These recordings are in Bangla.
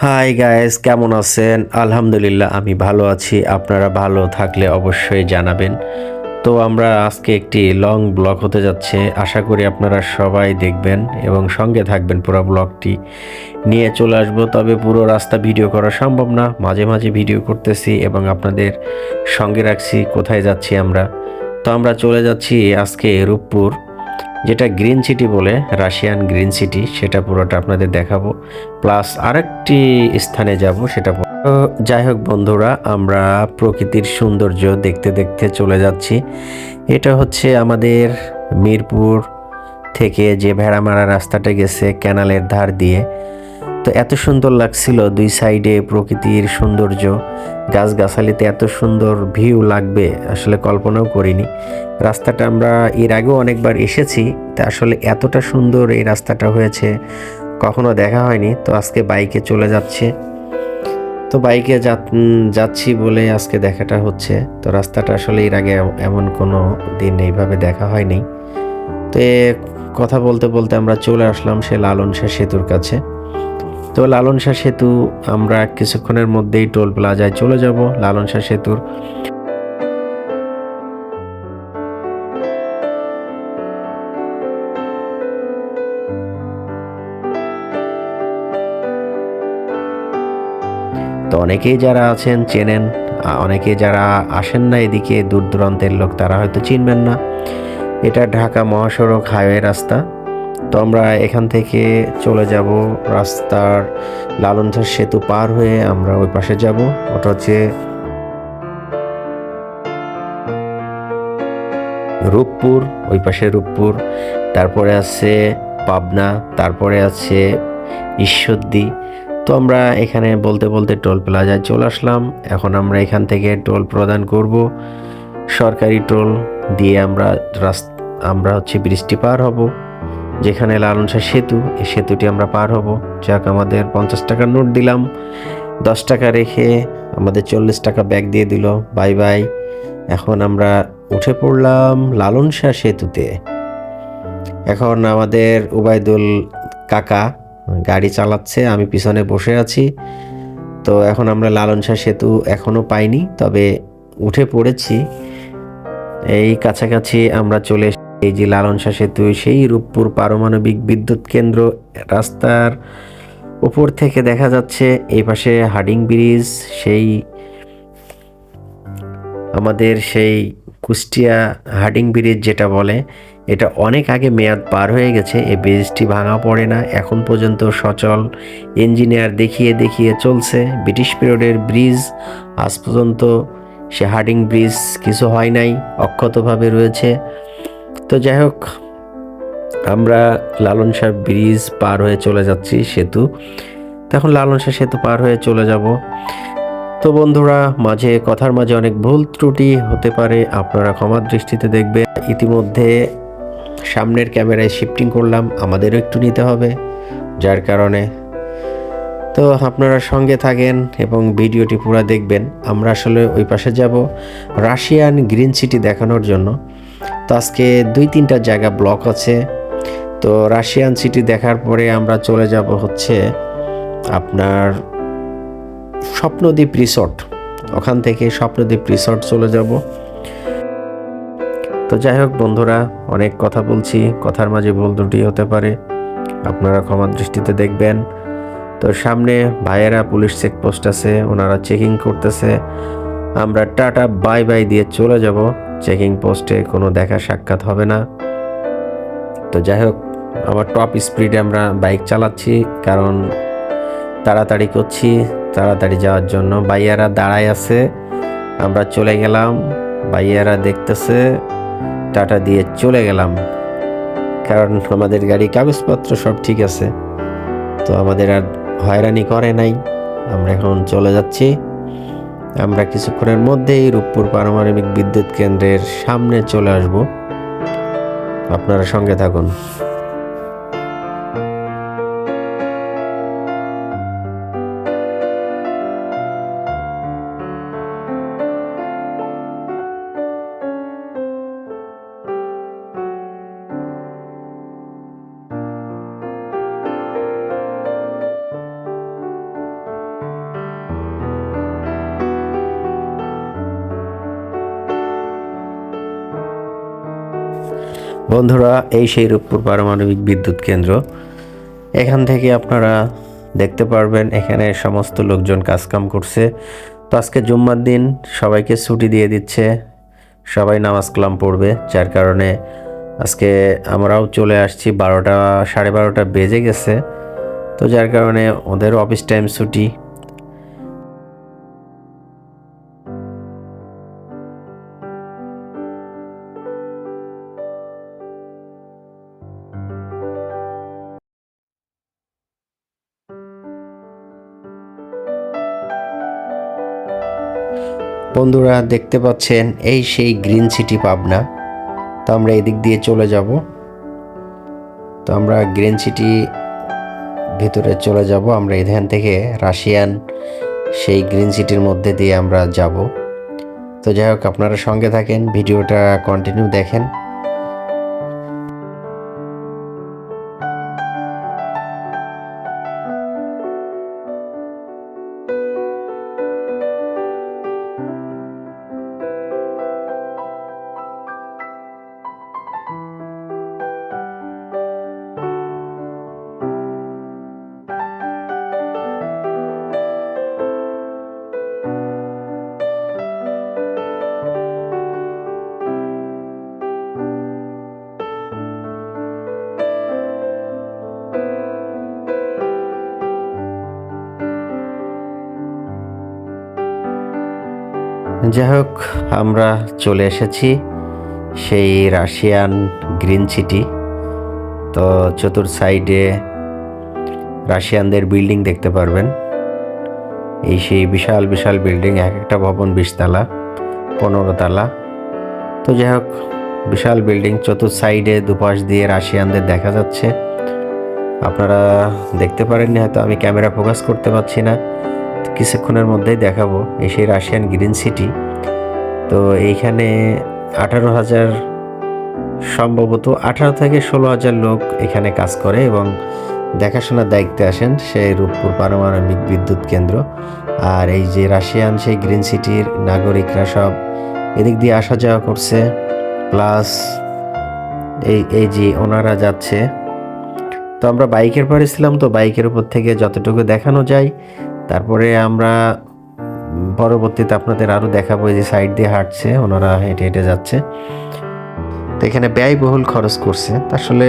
হাই গাইস, কেমন আছেন? আলহামদুলিল্লাহ আমি ভালো আছি। আপনারা ভালো থাকলে অবশ্যই জানাবেন। তো আমরা আজকে একটি লং ব্লগ হতে যাচ্ছে, আশা করি আপনারা সবাই দেখবেন এবং সঙ্গে থাকবেন। পুরো ব্লগটি নিয়ে চলে আসবো, তবে পুরো রাস্তা ভিডিও করা সম্ভব না, মাঝে মাঝে ভিডিও করতেছি এবং আপনাদের সঙ্গে রাখছি কোথায় যাচ্ছি আমরা। তো আমরা চলে যাচ্ছি আজকে রূপপুর, যেটা গ্রিন সিটি বলে, রাশিয়ান গ্রিন সিটি, সেটা পুরোটা আপনাদের দেখাবো। প্লাস আরেকটি স্থানে যাব, সেটা তো যাই হোক বন্ধুরা, আমরা প্রকৃতির সৌন্দর্য দেখতে দেখতে চলে যাচ্ছি। এটা হচ্ছে আমাদের মিরপুর থেকে যে ভেড়ামারা রাস্তাটা গেছে ক্যানালের ধার দিয়ে। তো এত সুন্দর লাগছিল, দুই সাইডে প্রকৃতির সৌন্দর্য, গাছগাছালিতে এত সুন্দর ভিউ লাগবে আসলে কল্পনাও করিনি। রাস্তাটা আমরা এর আগেও অনেকবার এসেছি, তা আসলে এতটা সুন্দর এই রাস্তাটা হয়েছে কখনো দেখা হয়নি। তো আজকে বাইকে চলে যাচ্ছে, তো বাইকে যাচ্ছি বলে আজকে দেখাটা হচ্ছে। তো রাস্তাটা আসলে এর আগে এমন কোনো দিন এইভাবে দেখা হয়নি। তো কথা বলতে বলতে আমরা চলে আসলাম সে লালন শাহ সেতুর কাছে। তো লালন শাহ সেতু, আমরা কিছুক্ষণের মধ্যেই টোল প্লাজায় চলে যাব লালন শাহ সেতুর। তো অনেকেই যারা আছেন চেনেন, অনেকে যারা আসেন না এদিকে, দূর দূরান্তের লোক, তারা হয়তো চিনবেন না। এটা ঢাকা মহাসড়ক হাইওয়ে রাস্তা। তো আমরা এখান থেকে চলে যাব রাস্তার লালন শাহ সেতু পার হয়ে আমরা ওই পাশে যাব। ওটা হচ্ছে রূপপুর, ওই পাশে রূপপুর, তারপরে আছে পাবনা, তারপরে আছে ঈশ্বরদী। তো আমরা এখানে বলতে বলতে টোল প্লাজায় চলে আসলাম। এখন আমরা এখান থেকে টোল প্রদান করব, সরকারি টোল দিয়ে আমরা হচ্ছে ব্রিজটি পার হব, যেখানে লালন শাহ সেতু, এই সেতুটি আমরা পার হব। যাক, আমাদের 50 টাকার নোট দিলাম, 10 টাকা রেখে আমাদের 40 টাকা ব্যাগ দিয়ে দিল। Bye bye. এখন আমরা উঠে পড়লাম লালন শাহ সেতুতে। এখন আমাদের উবাইদুল কাকা গাড়ি চালাচ্ছে, আমি পিছনে বসে আছি। তো এখন আমরা লালন শাহ সেতু এখনো পাইনি, তবে উঠে পড়েছি। এই কাছাকাছি আমরা চলে এসেছি। এই যে লালন শাহ সেতু, সেই রূপপুর পারমাণবিক বিদ্যুৎ কেন্দ্র। রাস্তার উপর থেকে দেখা যাচ্ছে এই পাশে হার্ডিং ব্রিজ, সেই আমাদের সেই কুষ্টিয়া হার্ডিং ব্রিজ যেটা বলে, এটা অনেক আগে মেয়াদ পার হয়ে গেছে। এই ব্রিজটি ভাঙা পড়ে না, এখন পর্যন্ত সচল, ইঞ্জিনিয়ার দেখিয়ে দেখিয়ে চলছে। ব্রিটিশ পিরিয়ডের ব্রিজ, আজ পর্যন্ত সে হার্ডিং ব্রিজ কিছু হয় নাই, অক্ষতভাবে রয়েছে। তো যাই হোক, আমরা লালন শাহ ব্রিজ পার হয়ে চলে যাচ্ছি, সেতু। তখন লালন শাহ সেতু পার হয়ে চলে যাব। তো বন্ধুরা, কথার মাঝে অনেক ভুল ত্রুটি হতে পারে, আপনারা ক্ষমার দৃষ্টিতে দেখবেন। ইতিমধ্যে সামনের ক্যামেরায় শিফটিং করলাম, আমাদেরও একটু নিতে হবে, যার কারণে। তো আপনারা সঙ্গে থাকেন এবং ভিডিওটি পুরো দেখবেন। আমরা আসলে ওই পাশে যাব রাশিয়ান গ্রিন সিটি দেখানোর জন্য। তো আজকে 2-3টা জায়গা ব্লক আছে। তো রাশিয়ান সিটি দেখার পরে আমরা চলে যাব হচ্ছে আপনার স্বপ্নদ্বীপ রিসর্ট। ওখান থেকে স্বপ্নদ্বীপ রিসর্ট চলে যাব। তো যাই হোক বন্ধুরা, অনেক কথা বলছি, কথার মাঝে ভুল ত্রুটি হতে পারে, আপনারা ক্ষমার দৃষ্টিতে দেখবেন। তো সামনে ভাইয়েরা পুলিশ চেকপোস্ট আছে, ওনারা চেকিং করতেছে। আমরা টাটা বাই বাই দিয়ে চলে যাব, চেকিং পোস্টে কোনো দেখা সাক্ষাৎ হবে না। তো যাই হোক, আমার টপ স্পিডে আমরা বাইক চালাচ্ছি, কারণ তাড়াতাড়ি করছি, তাড়াতাড়ি যাওয়ার জন্য। ভাইয়ারা দাঁড়ায় আছে, আমরা চলে গেলাম, ভাইয়ারা দেখতেছে, টাটা দিয়ে চলে গেলাম, কারণ আমাদের গাড়ি কাগজপত্র সব ঠিক আছে। তো আমাদের আর হয়রানি করে নাই, আমরা এখন চলে যাচ্ছি। আমরা কিছুক্ষণের মধ্যেই রূপপুর পারমাণবিক বিদ্যুৎ কেন্দ্রের সামনে চলে আসব, আপনারা সঙ্গে থাকুন। বন্ধুরা, এই সেই রূপপুর পারমাণবিক বিদ্যুৎ কেন্দ্র। এখান থেকে আপনারা দেখতে পারবেন এখানে সমস্ত লোকজন কাজকাম করছে। তো আজকে জুম্মার দিন সবাইকে ছুটি দিয়ে দিচ্ছে, সবাই নামাজ কালাম পড়বে, যার কারণে আজকে আমরাও চলে আসছি। 12টা 12:30 বেজে গেছে, তো যার কারণে ওদের অফিস টাইম ছুটি। বন্ধুরা দেখতে পাচ্ছেন এই সেই গ্রিন সিটি পাবনা। তো আমরা এদিক দিয়ে চলে যাব। তো আমরা গ্রিন সিটি ভিতরে চলে যাব। আমরা এখান থেকে রাশিয়ান সেই গ্রিন সিটির মধ্যে দিয়ে আমরা যাব। তো যাই হোক, আপনারা সঙ্গে থাকেন, ভিডিওটা কন্টিনিউ দেখেন। যাই হোক, আমরা চলে এসেছি সেই রাশিয়ান গ্রিন সিটি। তো চতুর সাইডে রাশিয়ানদের বিল্ডিং দেখতে পারবেন। এই সেই বিশাল বিশাল বিল্ডিং, এক একটা ভবন 20 তালা 15 তালা। তো যাই হোক, বিশাল বিল্ডিং, চতুর সাইডে দুপাশ দিয়ে রাশিয়ানদের দেখা যাচ্ছে। আপনারা দেখতে পারেননি হয়তো, আমি ক্যামেরা ফোকাস করতে পারছি না, কিছুক্ষণের মধ্যেই দেখাবো। এই সেই রাশিয়ান গ্রিন সিটি। তো এইখানে 18,000, সম্ভবত 18 থেকে 16,000 লোক এখানে কাজ করে এবং দেখাশোনার দায়িত্বে আসেন সেই রূপপুর পারমাণবিক বিদ্যুৎ কেন্দ্র। আর এই যে রাশিয়ান সেই গ্রিন সিটির নাগরিকরা সব এদিক দিয়ে আসা যাওয়া করছে, প্লাস এই যে ওনারা যাচ্ছে। তো আমরা বাইকের পরে ছিলাম, তো বাইকের উপর থেকে যতটুকু দেখানো যায়। তারপরে আমরা পরবর্তীতে আপনাদের আরও দেখাবো, যে সাইড দিয়ে হাঁটছে, ওনারা হেঁটে হেঁটে যাচ্ছে। তো এখানে ব্যয়বহুল খরচ করছে, আসলে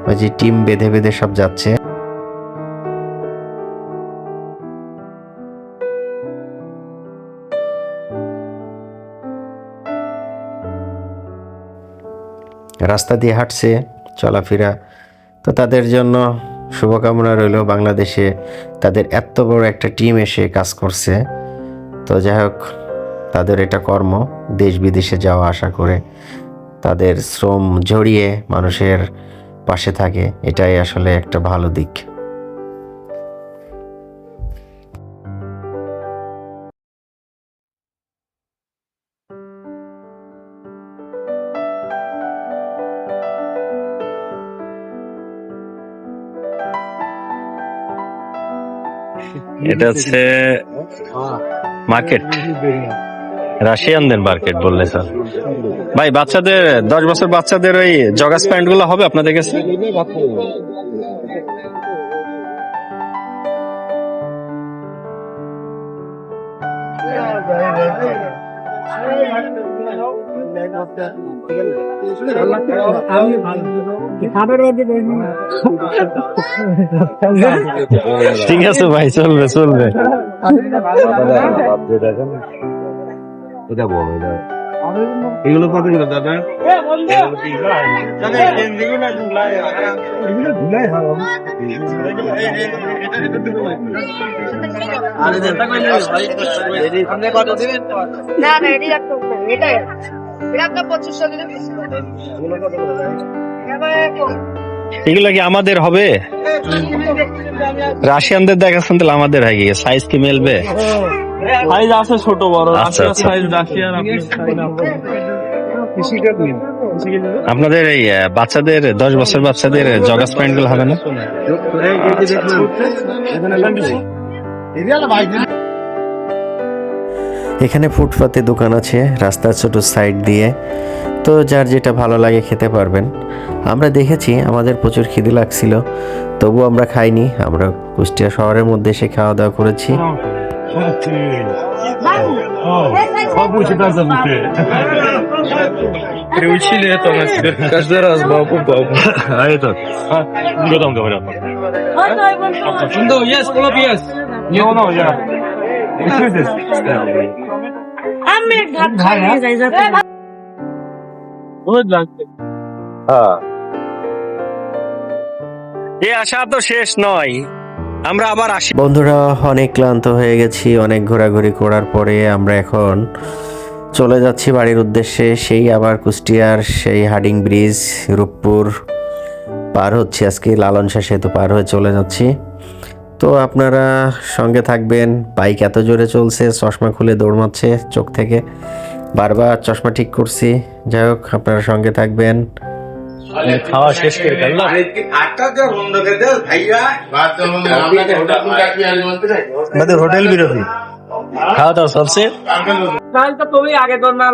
ওই যে টিম বেঁধে বেঁধে সব যাচ্ছে। রাস্তা দিয়ে হাঁটছে, চলাফেরা। তো তাদের জন্য শুভকামনা রইল। বাংলাদেশে তাদের এত বড় একটা টিম এসে কাজ করছে। তো যাই হোক, তাদের এটা কর্ম, দেশ বিদেশে যাওয়া আসা করে তাদের শ্রম ঝরিয়ে মানুষের পাশে থাকে, এটাই আসলে একটা ভালো দিক। এটা হচ্ছে মার্কেট, রাশিয়ানদের মার্কেট বললে স্যার। ভাই, বাচ্চাদের 10 বছর বাচ্চাদের ওই জগাস প্যান্ট গুলো হবে আপনাদের কাছে? ঠিক আছে ভাই, চলবে চলবে। এগুলো কত করে দাদা? না না, এটি রাখতে হবে, এটাই এটা আপনার 2500 দিলে। এগুলো কি আমাদের হবে? রাশিয়ানদের দেখাচ্ছেন, তাহলে আমাদের হয়ে গিয়ে সাইজ কি মেলবে? সাইজ আছে ছোট বড়, আচ্ছা, আচ্ছা। সাইজ রাশিয়ান আপনাদের এই বাচ্চাদের 10 বছর বাচ্চাদের জগাস প্যান্ট গুলো হবে না? এখানে ফুটপাতে দোকান আছে রাস্তার ছোট সাইড দিয়ে। তো তো যার যেটা ভালো লাগে খেতে পারবেন। আমরা দেখেছি আমাদের প্রচুর খিদে লাগছিল, তবু আমরা খাইনি। আমরা কুষ্টিয়া শহরের মধ্যে এসে খাওয়া দাওয়া করেছি। Приучили это на себе. Каждый раз бабу. А этот? Что там говорят? Ну, есть, хлоп есть. Не, ну, я. Что здесь? আমি ভাত খাইয়ে যাই যাতে Вот লাগছে। এই আশা তো শেষ নয়, আমরা আবার আসি। বন্ধুরা, অনেক ক্লান্ত হয়ে গেছি। অনেক ঘোরাঘুরি করার পরে আমরা এখন চলে যাচ্ছি বাড়ির উদ্দেশ্যে। সেই আবার কুষ্টিয়ার সেই হাডিং ব্রিজ, রূপপুর পার হচ্ছি আজকে। লালন শাহ সেতু পার হয়ে চলে যাচ্ছি। তো আপনারা সঙ্গে থাকবেন। বাইক এত জোরে চলছে, চশমা খুলে দৌড়মাচ্ছে চোখ থেকে। বারবার চশমা ঠিক করছি। যাই হোক, আপনারা সঙ্গে থাকবেন। খাওয়া শেষ করে ফেললাম। আমাদের হোটেল বিরোধী। খাওয়া দাওয়া চলছে। কাল তো তুমি আগে তোর না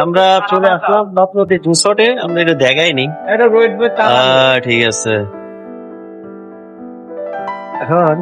আমরা চলে আসলাম নবনদী রিসোর্টে। আমরা এটা দেখাইনি। এটা রোড ঠিক আছে। এখন